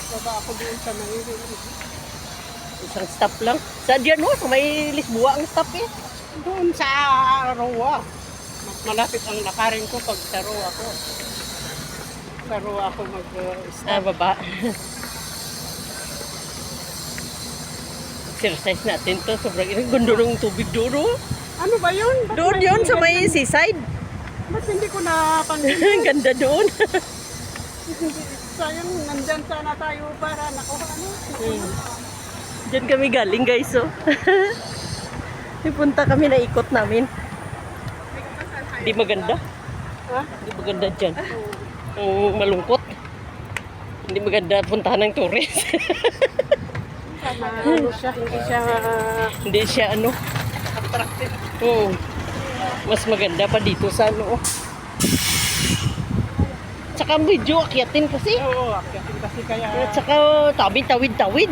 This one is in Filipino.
Baba ako doon sa may Isang stop lang. Sa diyan no, sa may Lisboa ang stop eh. doon sa Roa. Mas malapit ang lakarin ko pag sa Roa ko. Sa Roa ako mag-stop. Baba. Exercise natin to. Sobrang ganda ng tubig doon. Oh. Ano ba yun? Ba't Doon may yun sa may ganyan? seaside. Ba't hindi ko napansin? Ang ganda doon. Sayang, nandyan sana tayo para nakuha ano. Diyan kami galing guys. Oh. Ipunta kami na ikot namin. Hindi maganda. Ha? Hindi maganda dyan. Malungkot. Hindi maganda puntahan ng tourist. Ano siya, hindi siya Hindi siya ano. attractive. Oo. Mas maganda pa dito sa ano. Oh. Tsaka medyo akyatin kasi. Oo, akyatin kasi kaya. At saka tawid-tawid-tawid.